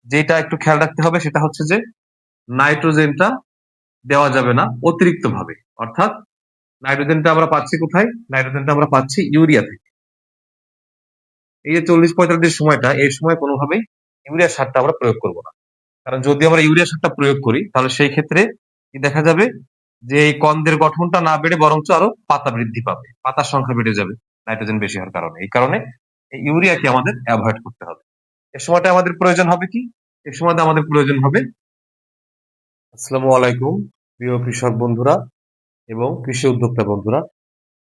যেটা একটু খেয়াল রাখতে হবে সেটা হচ্ছে যে নাইট্রোজেনটা দেওয়া যাবে না অতিরিক্ত ভাবে। অর্থাৎ নাইট্রোজেনটা আমরা পাচ্ছি কোথায়? নাইট্রোজেনটা আমরা পাচ্ছি ইউরিয়া থেকে। এই যে 40-45 সময়টা, এই সময় কোনোভাবেই ইউরিয়া সারটা আমরা প্রয়োগ করব না। কারণ যদি আমরা ইউরিয়া সারটা প্রয়োগ করি তাহলে সেই ক্ষেত্রে কি দেখা যাবে যে এই কন্দের গঠনটা না বেড়ে বরঞ্চ আরো পাতা বৃদ্ধি পাবে, পাতার সংখ্যা বেড়ে যাবে নাইট্রোজেন বেশি হওয়ার কারণে। এই কারণে এই ইউরিয়াকে আমাদের অ্যাভয়েড করতে হবে। এ সময়টা আমাদের প্রয়োজন হবে কি? এই সময়টা আমাদের প্রয়োজন হবে। আসসালামু আলাইকুম প্রিয় কৃষক বন্ধুরা এবং কৃষি উদ্যোক্তা বন্ধুরা।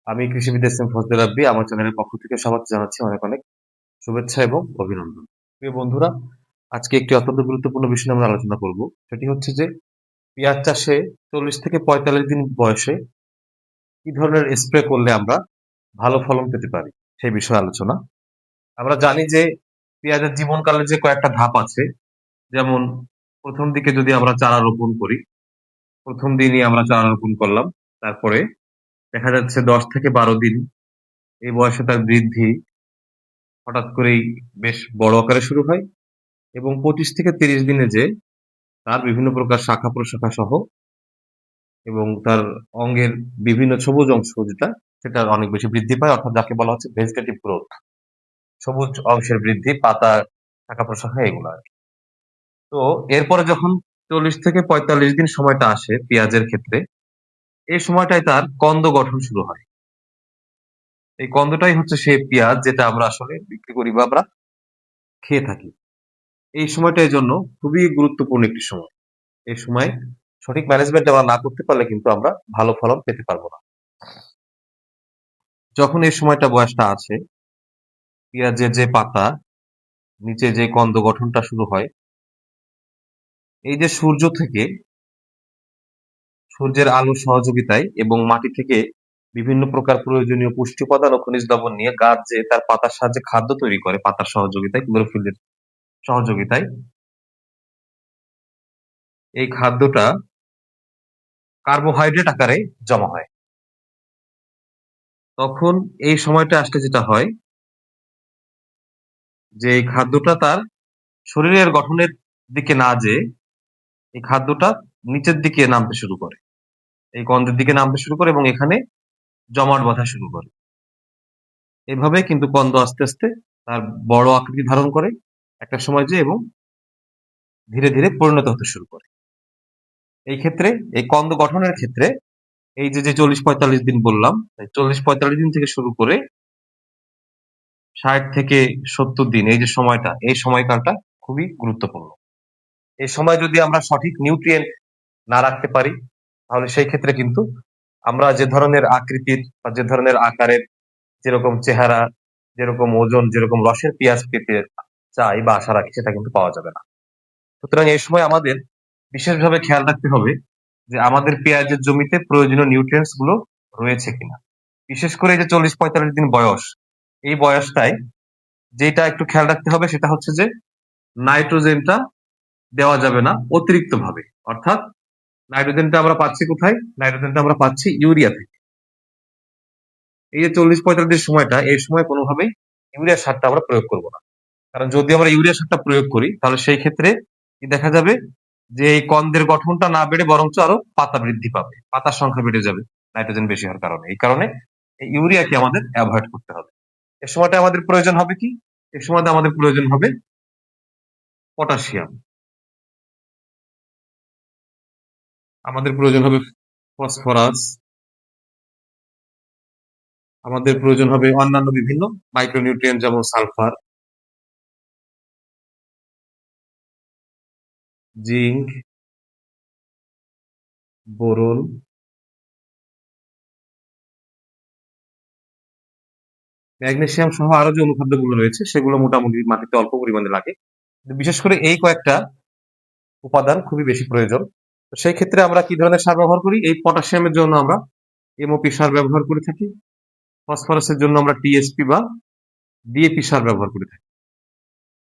আমি কৃষিবিদ এস.এম. ফজলে রাব্বি। আমার চ্যানেলের পক্ষ থেকে সবাইকে জানাচ্ছি অনেক অনেক শুভেচ্ছা এবং অভিনন্দন। প্রিয় বন্ধুরা, আজকে একটি অত্যন্ত গুরুত্বপূর্ণ বিষয় নিয়ে আমরা আলোচনা করব। সেটি হচ্ছে যে পেঁয়াজ চাষে 40 থেকে 45 দিন বয়সে কি ধরনের স্প্রে করলে আমরা ভালো ফলন পেতে পারি সেই বিষয়ে আলোচনা। আমরা জানি যে পেঁয়াজের জীবনকালে যে কয়েকটা ধাপ আছে, যেমন প্রথম দিকে যদি আমরা চারা রোপণ করি, প্রথম দিনই আমরা চারা রোপণ করলাম, তারপরে দেখা যাচ্ছে 10 থেকে 12 দিন এই বয়সে তার বৃদ্ধি হঠাৎ করেই বেশ বড় আকারে শুরু হয় এবং 25 থেকে 30 দিনে যে তার বিভিন্ন প্রকার শাখা প্রশাখা সহ এবং তার অঙ্গের বিভিন্ন সবুজ অংশ যেটা সেটা অনেক বেশি বৃদ্ধি পায়, অর্থাৎ যাকে বলা হচ্ছে ভেজিটেটিভ গ্রোথ। সবুজ অংশের বৃদ্ধি, পাতা, শাখা প্রশাখা এগুলো আর কি। তো এরপরে যখন 40 থেকে 45 দিন সময়টা আসে পেঁয়াজের ক্ষেত্রে, এই সময়টায় তার কন্দ গঠন শুরু হয়। এই কন্দটাই হচ্ছে সেই পেঁয়াজ যেটা আমরা আসলে বিক্রি করি বা আমরা খেয়ে থাকি। এই সময়টা এজন্য খুবই গুরুত্বপূর্ণ একটি সময়। এই সময় সঠিক ম্যানেজমেন্ট আমরা না করতে পারলে কিন্তু আমরা ভালো ফলন পেতে পারবো না। যখন এই সময়টা বয়সটা আছে, পেঁয়াজের যে পাতা নিচে যে কন্দ গঠনটা শুরু হয়, এই যে সূর্য থেকে সূর্যের আলোর সহযোগিতায় এবং মাটি থেকে বিভিন্ন প্রকার প্রয়োজনীয় পুষ্টি উপাদান ও খনিজ লবণ নিয়ে গাছ যে তার পাতার সাহায্যে খাদ্য তৈরি করে, পাতার সহযোগিতায়, ক্লোরোফিলের সহযোগিতায়, এই খাদ্যটা কার্বোহাইড্রেট আকারে জমা হয়। তখন এই সময়টা আসলে যেটা হয় যে এই খাদ্যটা তার শরীরের গঠনের দিকে না যেয়ে এই খাদ্যটা নিচের দিকে নামতে শুরু করে, এই কন্দের দিকে নামতে শুরু করে এবং এখানে জমাট বাঁধা শুরু করে। এভাবে কিন্তু কন্দ আস্তে আস্তে তার বড় আকৃতি ধারণ করে একটা সময় যে এবং ধীরে ধীরে পরিণত হতে শুরু করে। এই ক্ষেত্রে এই কন্দ গঠনের ক্ষেত্রে এই যে 40-45 দিন বললাম, 40-45 দিন থেকে শুরু করে 60 থেকে 70 দিন, এই যে সময়টা, এই সময়কালটা খুবই গুরুত্বপূর্ণ। এই সময় যদি আমরা সঠিক নিউট্রিয়েন্ট না রাখতে পারি তাহলে সেই ক্ষেত্রে কিন্তু আমরা যে ধরনের আকৃতির বা যে ধরনের আকারের, যেরকম চেহারা, যেরকম ওজন, যেরকম রসের পেঁয়াজ পেতে চাই বা আশা রাখি সেটা কিন্তু পাওয়া যাবে না। সুতরাং এই সময় আমাদের বিশেষভাবে খেয়াল রাখতে হবে যে আমাদের পেঁয়াজের জমিতে প্রয়োজনীয় নিউট্রিয়েন্টস গুলো রয়েছে কিনা। বিশেষ করে এই যে 40-45 দিন বয়স, এই বয়সটায় যেটা একটু খেয়াল রাখতে হবে সেটা হচ্ছে যে নাইট্রোজেনটা দেওয়া যাবে না অতিরিক্ত ভাবে। অর্থাৎ নাইট্রোজেনটা আমরা পাচ্ছি কোথায়? নাইট্রোজেনটা আমরা পাচ্ছি ইউরিয়া থেকে। এই যে 40-45 সময়টা, এই সময় কোনোভাবেই ইউরিয়া সারটা আমরা প্রয়োগ করব না। কারণ যদি আমরা ইউরিয়া সারটা প্রয়োগ করি তাহলে সেই ক্ষেত্রে কি দেখা যাবে যে এই কন্দের গঠনটা না বেড়ে বরঞ্চ আরো পাতা বৃদ্ধি পাবে, পাতার সংখ্যা বেড়ে যাবে নাইট্রোজেন বেশি হওয়ার কারণে। এই কারণে এই ইউরিয়াকে আমাদের অ্যাভয়েড করতে হবে। এ সময়টা আমাদের প্রয়োজন হবে কি? এ সময়টা আমাদের প্রয়োজন হবে পটাশিয়াম, আমাদের প্রয়োজন হবে ফসফরাস, আমাদের প্রয়োজন হবে অন্যান্য বিভিন্ন মাইক্রোনিউট্রিয়েন্ট যেমন সালফার, জিঙ্ক, বোরন, ম্যাগনেসিয়াম সহ আরো যে অনুখাদ্যগুলো রয়েছে সেগুলো মোটামুটি মাটিতে অল্প পরিমাণে লাগে। বিশেষ করে এই কয়েকটা উপাদান খুবই বেশি প্রয়োজন। তো সেই ক্ষেত্রে আমরা কি ধরনের সার ব্যবহার করি? এই পটাশিয়ামের জন্য আমরা এমওপি সার ব্যবহার করে থাকি। ফসফরাসের জন্য আমরা টিএসপি বা ডিএপি সার ব্যবহার করে থাকি।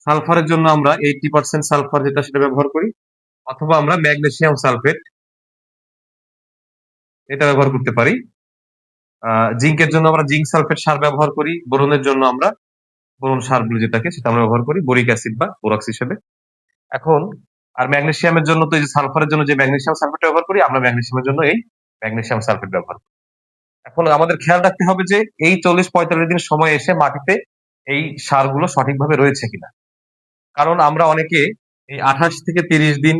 সালফারের জন্য আমরা 80% সালফার যেটা সেটা ব্যবহার করি, অথবা আমরা ম্যাগনেসিয়াম সালফেট এটা ব্যবহার করতে পারি। জিঙ্কের জন্য আমরা জিঙ্ক সালফেট সার ব্যবহার করি। বোরনের জন্য আমরা বোরন সার বলে যেটাকে সেটা আমরা ব্যবহার করি, বোরিক অ্যাসিড বা বোরাক্স হিসেবে। এখন আর ম্যাগনেসিয়ামের জন্য তো এই যে সালফারের জন্য যে ম্যাগনেসিয়াম সালফেট ব্যবহার করি, আমরা ম্যাগনেসিয়ামের জন্য এই ম্যাগনেসিয়াম সালফেট ব্যবহার করি। এখন আমাদের খেয়াল রাখতে হবে যে এই 40-45 দিন সময় এসে মাটিতে এই সারগুলো সঠিকভাবে রয়েছে কিনা। কারণ আমরা অনেকে এই 28 থেকে 30 দিন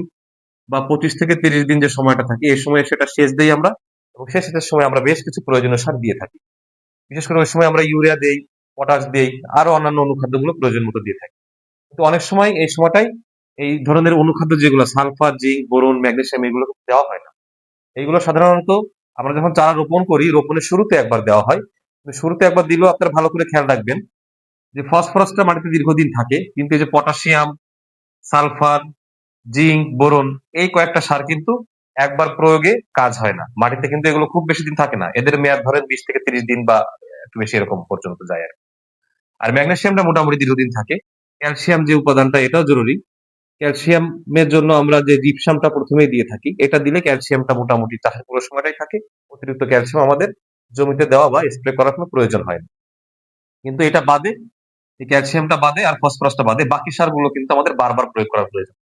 বা 25 থেকে 30 দিন যে সময়টা থাকে এই সময় সেটা সেচ দিই আমরা, এবং সেই সেচের সময় আমরা বেশ কিছু প্রয়োজনীয় সার দিয়ে থাকি। বিশেষ করে ওই সময় আমরা ইউরিয়া দেই, পটাশ দেই, আরো অন্যান্য অনুখাদ্যগুলো প্রয়োজন মতো দিয়ে থাকি। কিন্তু অনেক সময় এই সময়টাই এই ধরনের অনুখাদ্য যেগুলো সালফার, জিঙ্ক, বোরন, ম্যাগনেসিয়াম এগুলো দেওয়া হয় না। এইগুলো সাধারণত আমরা যখন চারা রোপণ করি, রোপণের শুরুতে একবার দেওয়া হয়। কিন্তু শুরুতে একবার দিলেও আপনারা ভালো করে খেয়াল রাখবেন যে ফসফরাসটা মাটিতে দীর্ঘদিন থাকে, কিন্তু এই যে পটাশিয়াম, সালফার, জিঙ্ক, বোরন এই কয়েকটা সার কিন্তু একবার প্রয়োগে কাজ হয় না। মাটিতে কিন্তু এগুলো খুব বেশি দিন থাকে না। এদের মেয়াদ ধরেন 20 থেকে 30 দিন বা একটু বেশি এরকম পর্যন্ত যায় আর কি। আর ম্যাগনেসিয়ামটা মোটামুটি দীর্ঘদিন থাকে। ক্যালসিয়াম যে উপাদানটা এটাও জরুরি। ক্যালসিয়ামের জন্য আমরা যে জিপসামটা প্রথমেই দিয়ে থাকি, এটা দিলে ক্যালসিয়ামটা মোটামুটি চাষের পুরো সময়টাই থাকে। অতিরিক্ত ক্যালসিয়াম আমাদের জমিতে দেওয়া বা স্প্রে করার কোনো প্রয়োজন হয় না। কিন্তু এটা বাদে, এই ক্যালসিয়ামটা বাদে আর ফসফরাসটা বাদে বাকি সারগুলো কিন্তু আমাদের বারবার প্রয়োগ করার প্রয়োজন।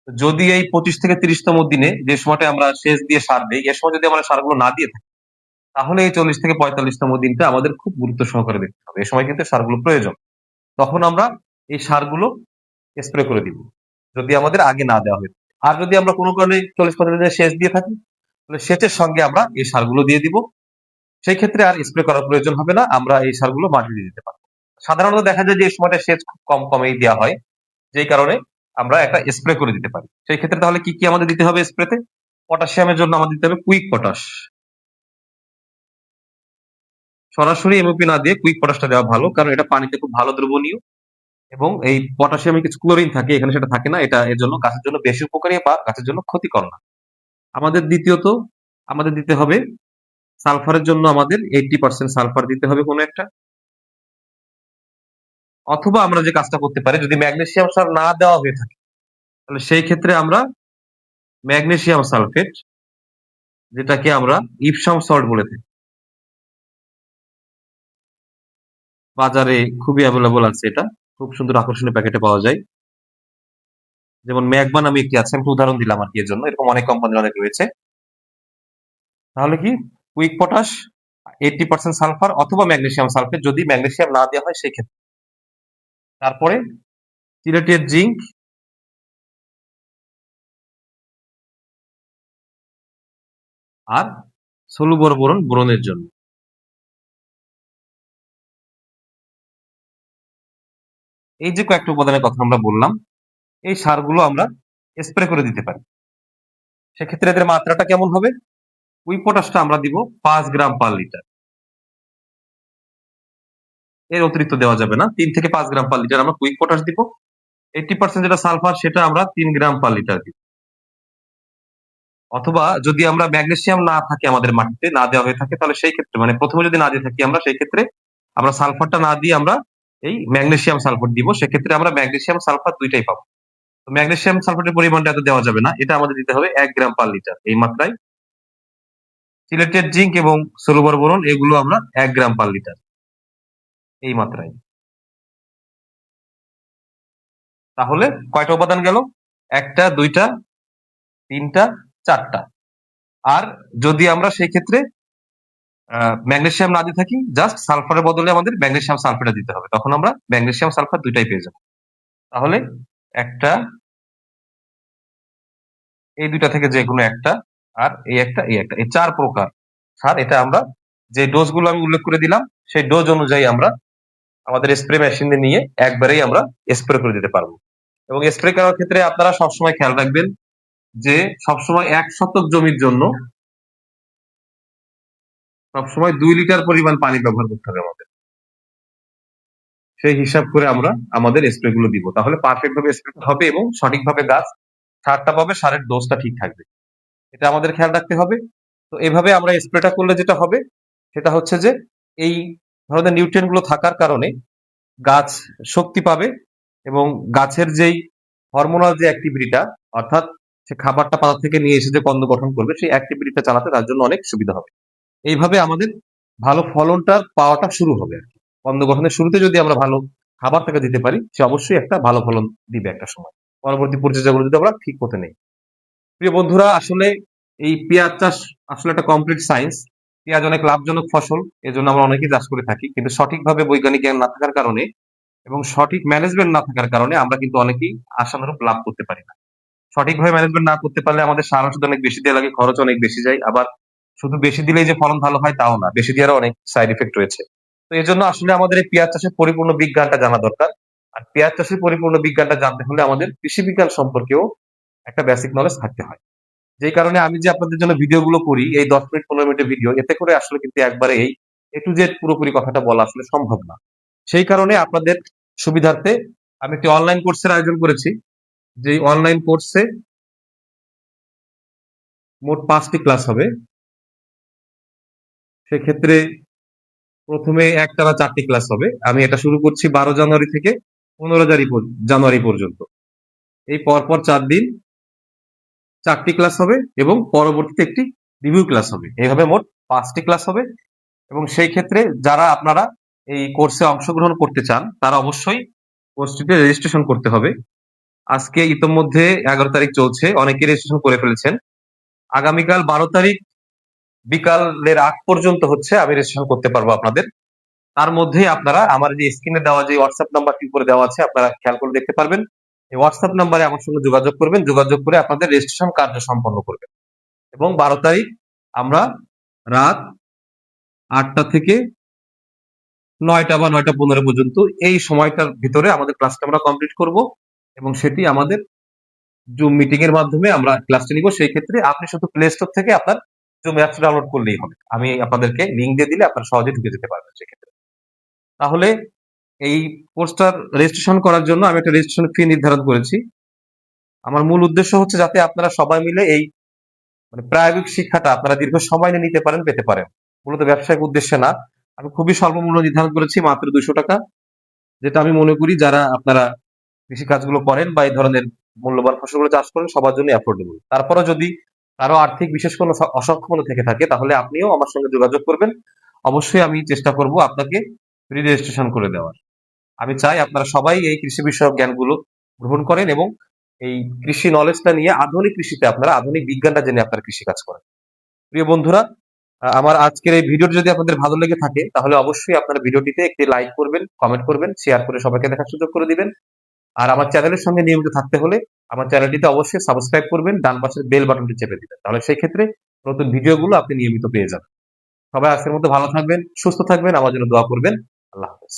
যদি এই 25 থেকে 30তম দিনে যে সময়টা আমরা সেচ দিয়ে সার দিই, এ সময় যদি আমরা সারগুলো না দিয়ে থাকি, তাহলে এই 40 থেকে 45তম দিনটা আমাদের খুব গুরুত্ব সহকারে দেখতে হবে। এ সময় কিন্তু সারগুলো প্রয়োজন। তখন আমরা এই সারগুলো স্প্রে করে দিব, যদি আমাদের আগে না দেওয়া হয়ে থাকে। আর যদি আমরা কোনো কারণে 40-45 দিনে সেচ দিয়ে থাকি, তাহলে সেচের সঙ্গে আমরা এই সারগুলো দিয়ে দিব। সেই ক্ষেত্রে আর স্প্রে করার প্রয়োজন হবে না, আমরা এই সারগুলো মাটি দিয়ে দিতে পারবো। সাধারণত দেখা যায় যে এই সময়টা সেচ খুব কমেই দেওয়া হয়, যেই কারণে আমরা একটা স্প্রে করে দিতে পারি। সেই ক্ষেত্রে তাহলে কি কি আমাদের দিতে হবে স্প্রেতে? পটাশিয়ামের জন্য আমাদের দিতে হবে কুইক পটাশ। সরাসরি এমওপি না দিয়ে কুইক পটাশটা দেওয়া ভালো, কারণ এটা পানিতে খুব ভালো দ্রবণীয়, এবং এই পটাশিয়ামে কিছু ক্লোরিন থাকে, এখানে সেটা থাকে না। এটা এর জন্য গাছের জন্য বেশি উপকারী বা গাছের জন্য ক্ষতিকর না। আমাদের দ্বিতীয়ত আমাদের দিতে হবে সালফারের জন্য আমাদের 80% সালফার দিতে হবে কোনো একটা। অথবা আমরা যে কাজটা করতে পারি, যদি ম্যাগনেসিয়াম সার না দেওয়া হয়ে থাকে, তাহলে সেই ক্ষেত্রে আমরা ম্যাগনেসিয়াম সালফেট, যেটাকে আমরা ইপসাম সল্ট বলে থাকি, বাজারে খুবই অ্যাভেলেবল আছে। এটা খুব সুন্দর আকর্ষণীয় প্যাকেটে পাওয়া যায়। যেমন ম্যাগমা নামে একটি আছে, আমি একটু উদাহরণ দিলাম আর কি এর জন্য। এরকম অনেক কোম্পানির অনেক রয়েছে। তাহলে কি কুইক পটাশ 80% সালফার অথবা ম্যাগনেসিয়াম সালফেট, যদি ম্যাগনেসিয়াম না দেওয়া হয় সেই ক্ষেত্রে। তারপরে চিলেটেড জিঙ্ক আর সলুবর বোরন বোরনের জন্য। এই যে কয়েকটা উপাদানের কথা আমরা বললাম, এই সারগুলো আমরা স্প্রে করে দিতে পারি। সেক্ষেত্রে এদের মাত্রাটা কেমন হবে? কুইক পটাশটা আমরা দিব 5 গ্রাম পার লিটার। এর অতিরিক্ত দেওয়া যাবে না। 3 থেকে 5 গ্রাম পার লিটার আমরা কুইক পটাশ দিব। 80% যেটা সালফার সেটা আমরা 3 গ্রাম পার লিটার দিব। অথবা যদি আমরা ম্যাগনেসিয়াম না থাকে আমাদের মাটিতে, না দেওয়া হয়ে থাকে, তাহলে সেই ক্ষেত্রে মানে প্রথমে যদি না দিয়ে থাকি আমরা, সেই ক্ষেত্রে আমরা সালফারটা না দিয়ে আমরা এই ম্যাগনেসিয়াম সালফেট দিব। সেক্ষেত্রে আমরা ম্যাগনেসিয়াম সালফার দুইটাই পাবো। তো ম্যাগনেসিয়াম সালফেটের পরিমাণটা এত দেওয়া যাবে না, এটা আমাদের দিতে হবে 1 গ্রাম পার লিটার এই মাত্রায়। সিলেটেড জিঙ্ক এবং সলুবর বোরন এগুলো আমরা 1 গ্রাম পার লিটার এই মাত্রায়। তাহলে কয়টা উপাদান গেল? 1টা, 2টা, 3টা, 4টা। আর যদি আমরা সেই ক্ষেত্রে ম্যাগনেসিয়াম না দিয়ে থাকি, জাস্ট সালফারের বদলে আমাদের ম্যাগনেসিয়াম সালফেটটা দিতে হবে। তখন আমরা ম্যাগনেসিয়াম সালফার দুইটাই পেয়ে যাবো। তাহলে একটা, এই দুইটা থেকে যে কোনো একটা, আর এই একটা, এই একটা, এই 4 প্রকার সার। এটা আমরা যে ডোজগুলো আমি উল্লেখ করে দিলাম, সেই ডোজ অনুযায়ী আমরা আমাদের স্প্রে মেশিনে নিয়ে একবারেই আমরা স্প্রে করে দিতে পারবো। এবং স্প্রে করার ক্ষেত্রে আপনারা সবসময় খেয়াল রাখবেন যে সবসময় 1 শতক জমির জন্য সবসময় 2 লিটার পরিমাণ পানি ব্যবহার করতে হবে আমাদের। সেই হিসাব করে আমরা আমাদের স্প্রে গুলো দিব। তাহলে পারফেক্ট ভাবে স্প্রে হবে এবং সঠিকভাবে গাছ সারটা পাবে, সারের ডোজটা ঠিক থাকবে। এটা আমাদের খেয়াল রাখতে হবে। তো এভাবে আমরা স্প্রেটা করলে যেটা হবে সেটা হচ্ছে যে এই ধরনের নিউট্রিয়েন্ট গুলো থাকার কারণে গাছ শক্তি পাবে, এবং গাছের যেই হরমোনাল যে অ্যাক্টিভিটিটা, অর্থাৎ সে খাবারটা পাতা থেকে নিয়ে এসে যে কন্দ গঠন করবে, সেই অ্যাক্টিভিটিটা চালাতে তার জন্য অনেক সুবিধা হবে। এইভাবে আমাদের ভালো ফলনটা পাওয়াটা শুরু হবে আর কি। কন্দ গঠনের শুরুতে যদি আমরা ভালো খাবার তাকে দিতে পারি, সে অবশ্যই একটা ভালো ফলন দিবে একটা সময়। পরবর্তী পরিচর্যাগুলো যদি আমরা ঠিক মতো নেই। প্রিয় বন্ধুরা, আসলে এই পেঁয়াজ চাষ আসলে একটা কমপ্লিট সায়েন্স। পেঁয়াজ অনেক লাভজনক ফসল, এজন্য আমরা অনেকেই চাষ করে থাকি, কিন্তু সঠিকভাবে বৈজ্ঞানিক জ্ঞান না থাকার কারণে এবং সঠিক ম্যানেজমেন্ট না থাকার কারণে আমরা কিন্তু অনেকেই আশানুরূপ লাভ করতে পারি না। সঠিকভাবে ম্যানেজমেন্ট না করতে পারলে আমাদের সার ওষুধ অনেক বেশি দেওয়া লাগে, খরচ অনেক বেশি যায়। আবার শুধু বেশি দিলেই যে ফলন ভালো হয় তাও না, বেশি দেওয়ারও অনেক সাইড ইফেক্ট রয়েছে। তো এই জন্য আসলে আমাদের এই পেঁয়াজ চাষের পরিপূর্ণ বিজ্ঞানটা জানা দরকার। আর পেঁয়াজ চাষের পরিপূর্ণ বিজ্ঞানটা জানতে হলে আমাদের কৃষি বিজ্ঞান সম্পর্কেও একটা বেসিক নলেজ থাকতে হয়। যেই কারণে আমি যে আপনাদের জন্য ভিডিওগুলো করি, এই 10 মিনিট 15 মিনিটের ভিডিও, এতে করে আসলে কিন্তু একবারে এই এ টু জেড পুরোপুরি কথাটা বলা আসলে সম্ভব না। সেই কারণে আপনাদের সুবিধার্থে আমি একটি অনলাইন কোর্সের আয়োজন করেছি। যেই অনলাইন কোর্সে মোট 5 টি ক্লাস হবে। সেক্ষেত্রে প্রথমে একটানা 4 টি ক্লাস হবে। আমি এটা শুরু করছি 12 জানুয়ারি থেকে 15 জানুয়ারি পর্যন্ত। এই পরপর 4 দিন 4 টি ক্লাস হবে এবং পরবর্তীতে একটি রিভিউ ক্লাস হবে। এইভাবে মোট 5 টি ক্লাস হবে এবং সেই ক্ষেত্রে যারা আপনারা এই কোর্সে অংশগ্রহণ করতে চান, তারা অবশ্যই কোর্সটিতে রেজিস্ট্রেশন করতে হবে। আজকে ইতোমধ্যে 11 তারিখ চলছে, অনেকেই রেজিস্ট্রেশন করে ফেলেছেন। আগামীকাল 12 তারিখ বিকালের আগ পর্যন্ত হচ্ছে আমি রেজিস্ট্রেশন করতে পারবো আপনাদের। তার মধ্যেই আপনারা আমার যে স্ক্রিনে দেওয়া যে হোয়াটসঅ্যাপ নাম্বারটি উপরে দেওয়া আছে, আপনারা খেয়াল করে দেখতে পারবেন। এই হোয়াটসঅ্যাপ নাম্বারে আমার সঙ্গে যোগাযোগ করবেন, যোগাযোগ করে আপনাদের রেজিস্ট্রেশন কার্য সম্পন্ন করবেন এবং 12 তারিখ আমরা রাত 8টা থেকে 9টা বা 9টা 15 পর্যন্ত এই সময়টার ভিতরে আমাদের ক্লাসটা আমরা কমপ্লিট করব এবং সেটি আমাদের জুম মিটিং এর মাধ্যমে আমরা ক্লাসটা নিব। সেই ক্ষেত্রে আপনি শুধু প্লে স্টোর থেকে আপনার জুম অ্যাপস ডাউনলোড করলেই হবে। আমি আপনাদেরকে লিঙ্ক দিয়ে দিলে আপনারা সহজে ঢুকে যেতে পারবেন সেক্ষেত্রে। তাহলে এই কোর্সটার রেজিস্ট্রেশন করার জন্য আমি একটা রেজিস্ট্রেশন ফি নির্ধারণ করেছি। আমার মূল উদ্দেশ্য হচ্ছে যাতে আপনারা সবাই মিলে এই প্রায়োগিক শিক্ষাটা আপনারা দীর্ঘ সময় নিয়ে নিতে পারেন, পেতে পারেন। মূলত ব্যবসায়িক উদ্দেশ্যে না। আমি খুবই স্বল্প মূল্য নির্ধারণ করেছি, মাত্র 200 টাকা। যেটা আমি মনে করি যারা আপনারা কৃষি কাজগুলো করেন বা এই ধরনের মূল্যবান ফসলগুলো চাষ করেন, সবার জন্য অ্যাফোর্ডেবল। তারপরেও যদি কারো আর্থিক বিশেষ কোনো অসক্ষমতা থেকে থাকে, তাহলে আপনিও আমার সঙ্গে যোগাযোগ করবেন। অবশ্যই আমি চেষ্টা করব আপনাকে ফ্রি রেজিস্ট্রেশন করে দেওয়ার। আমি চাই আপনারা সবাই এই কৃষি বিষয়ক জ্ঞানগুলো গ্রহণ করেন এবং এই কৃষি নলেজটা নিয়ে আধুনিক কৃষিতে আপনারা আধুনিক বিজ্ঞানটা জেনে আপনারা কৃষি কাজ করেন। প্রিয় বন্ধুরা, আমার আজকের এই ভিডিওটি যদি আপনাদের ভালো লেগে থাকে, তাহলে অবশ্যই আপনারা ভিডিওটিতে একটি লাইক করবেন, কমেন্ট করবেন, শেয়ার করে সবাইকে দেখার সুযোগ করে দিবেন। আর আমার চ্যানেলের সঙ্গে নিয়মিত থাকতে হলে আমার চ্যানেলটিতে অবশ্যই সাবস্ক্রাইব করবেন, ডান পাশের বেল বাটনটি চেপে দিবেন। তাহলে সেই ক্ষেত্রে নতুন ভিডিওগুলো আপনি নিয়মিত পেয়ে যাবেন। সবাই আজকের মতো ভালো থাকবেন, সুস্থ থাকবেন, আমার জন্য দোয়া করবেন। আল্লাহ হাফেজ।